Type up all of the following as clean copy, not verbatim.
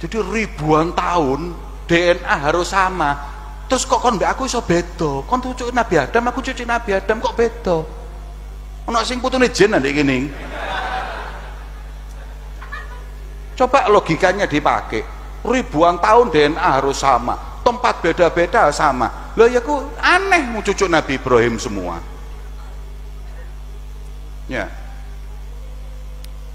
Jadi ribuan tahun DNA harus sama. Terus kok kon mbek aku iso beda? Kon cucu Nabi Adam, aku cucu Nabi Adam, kok beda? Ono sing putune jin ndek kene. Coba logikanya dipakai. Ribuan tahun DNA harus sama, tempat beda-beda sama. Loh ya ku aneh mau cucu Nabi Ibrahim semua. Ya.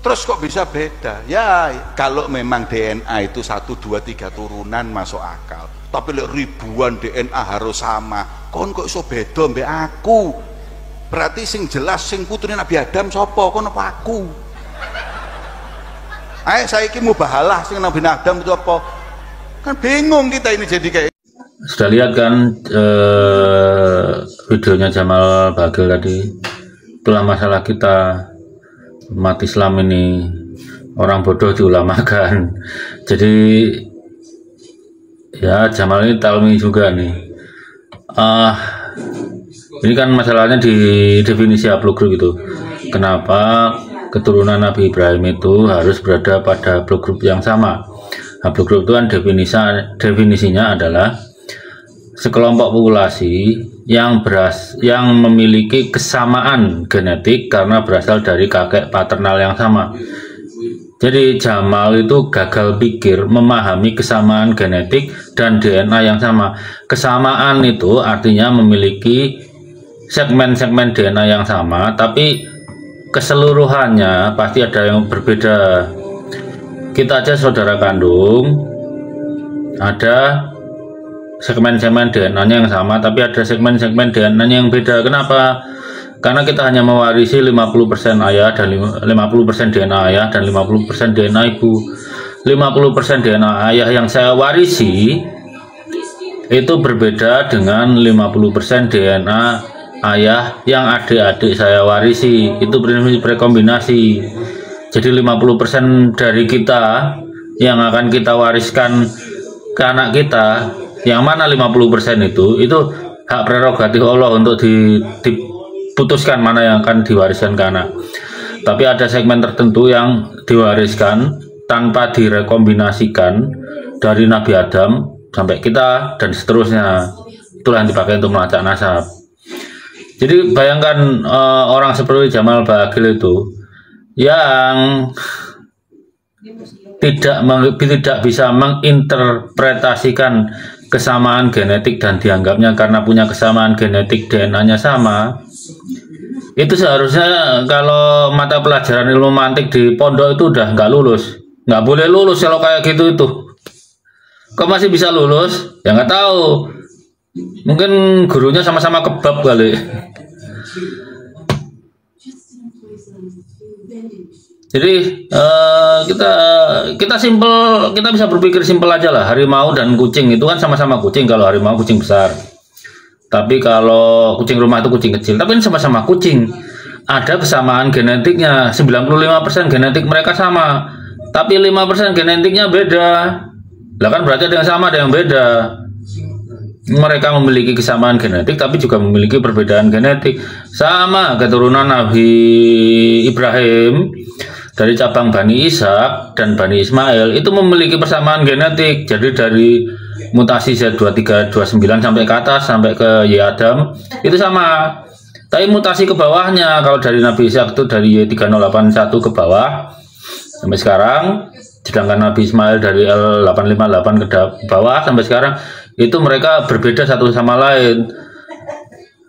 Terus kok bisa beda? Ya kalau memang DNA itu 1, 2, 3 turunan masuk akal. Tapi ribuan DNA harus sama. Kon kok iso beda mbek aku? Berarti sing jelas sing putrine Nabi Adam sapa? Kon apa aku? Ayo saiki mubahalah sing Nabi Adam itu apa? Kan bingung kita ini jadi kayak. Sudah lihat kan videonya Jamal Bagil tadi? Itulah masalah kita umat Islam ini, orang bodoh diulamakan. Jadi ya Jamal ini talmi juga nih. Ini kan masalahnya di definisi haplogrup itu. Kenapa keturunan Nabi Ibrahim itu harus berada pada haplogrup yang sama? Haplogrup itu kan definisinya adalah sekelompok populasi yang memiliki kesamaan genetik karena berasal dari kakek paternal yang sama. Jadi Jamal itu gagal pikir memahami kesamaan genetik dan DNA yang sama. Kesamaan itu artinya memiliki segmen-segmen DNA yang sama, tapi keseluruhannya pasti ada yang berbeda. Kita aja saudara kandung, ada segmen-segmen DNA-nya yang sama, tapi ada segmen-segmen DNA-nya yang beda. Kenapa? Karena kita hanya mewarisi 50% ayah dan 50% DNA ayah dan 50% DNA ibu. 50% DNA ayah yang saya warisi itu berbeda dengan 50% DNA ayah yang adik-adik saya warisi. Itu prinsip rekombinasi. Jadi 50% dari kita yang akan kita wariskan ke anak kita, yang mana 50% itu hak prerogatif Allah untuk diputuskan mana yang akan diwariskan ke anak. Tapi ada segmen tertentu yang diwariskan tanpa direkombinasikan dari Nabi Adam sampai kita dan seterusnya. Itulah yang dipakai untuk melacak nasab. Jadi bayangkan orang seperti Jamal Bagil itu yang tidak bisa menginterpretasikan kesamaan genetik dan dianggapnya karena punya kesamaan genetik DNA-nya sama. Itu seharusnya kalau mata pelajaran ilmu mantik di pondok itu udah nggak lulus, nggak boleh lulus kalau kayak gitu itu. Kok masih bisa lulus? Ya nggak tahu. Mungkin gurunya sama-sama kebab kali. Jadi kita simpel, kita bisa berpikir simpel aja lah. Harimau dan kucing itu kan sama-sama kucing. Kalau harimau kucing besar, tapi kalau kucing rumah itu kucing kecil. Tapi ini sama-sama kucing. Ada kesamaan genetiknya. 95% genetik mereka sama, tapi 5% genetiknya beda. Lah kan berarti ada yang sama, ada yang beda. Mereka memiliki kesamaan genetik tapi juga memiliki perbedaan genetik. Sama keturunan Nabi Ibrahim dari cabang Bani Ishak dan Bani Ismail itu memiliki persamaan genetik. Jadi dari mutasi Z2329 sampai ke atas sampai ke Y Adam itu sama. Tapi mutasi ke bawahnya kalau dari Nabi Ishak itu dari Y3081 ke bawah sampai sekarang, sedangkan Nabi Ismail dari L858 ke bawah sampai sekarang, itu mereka berbeda satu sama lain.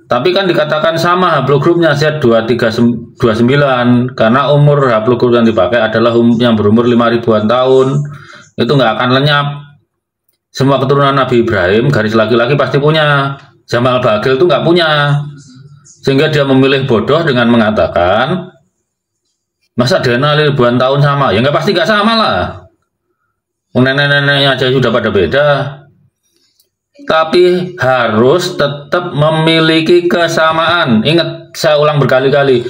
Tapi kan dikatakan sama haplogrupnya Z2329 karena umur haplogrup yang dipakai adalah yang berumur 5.000-an tahun. Itu nggak akan lenyap. Semua keturunan Nabi Ibrahim garis laki-laki pasti punya. Jamal Bagil itu nggak punya, sehingga dia memilih bodoh dengan mengatakan masa DNA ribuan tahun sama. Ya nggak, pasti nggak sama lah. Nenek-neneknya aja sudah pada beda. Tapi harus tetap memiliki kesamaan. Ingat, saya ulang berkali-kali,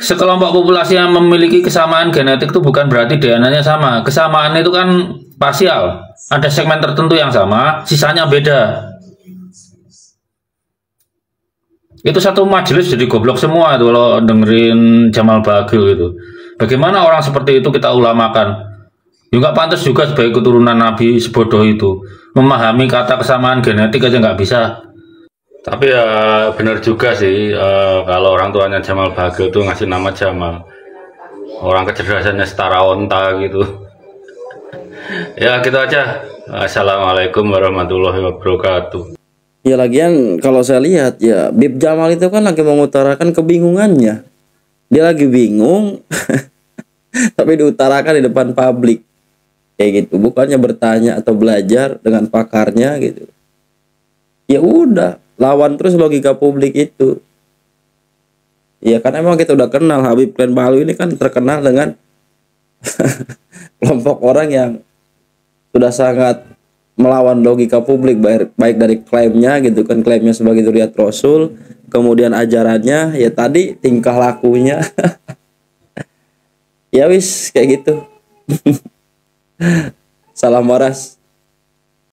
sekelompok populasi yang memiliki kesamaan genetik itu bukan berarti DNA-nya sama. Kesamaan itu kan parsial. Ada segmen tertentu yang sama, sisanya beda. Itu satu majelis jadi goblok semua itu kalau dengerin Jamal Bagil itu. Bagaimana orang seperti itu kita ulamakan? Ya nggak pantas juga sebagai keturunan Nabi sebodoh itu. Memahami kata kesamaan genetik aja nggak bisa. Tapi ya benar juga sih kalau orang tuanya Jamal Bagel tuh ngasih nama Jamal. Orang kecerdasannya setara onta gitu. Ya gitu aja. Assalamualaikum warahmatullahi wabarakatuh. Ya lagian kalau saya lihat ya Bib Jamal itu kan lagi mengutarakan kebingungannya. Dia lagi bingung tapi diutarakan di depan publik. Kayak gitu, bukannya bertanya atau belajar dengan pakarnya gitu. Ya udah, lawan terus logika publik itu. Ya kan emang kita udah kenal Habib Klen Palu ini kan terkenal dengan kelompok orang yang sudah sangat melawan logika publik, baik dari klaimnya gitu kan, klaimnya sebagai zuriat Rasul, kemudian ajarannya, ya tadi tingkah lakunya. Ya wis kayak gitu. Salam waras.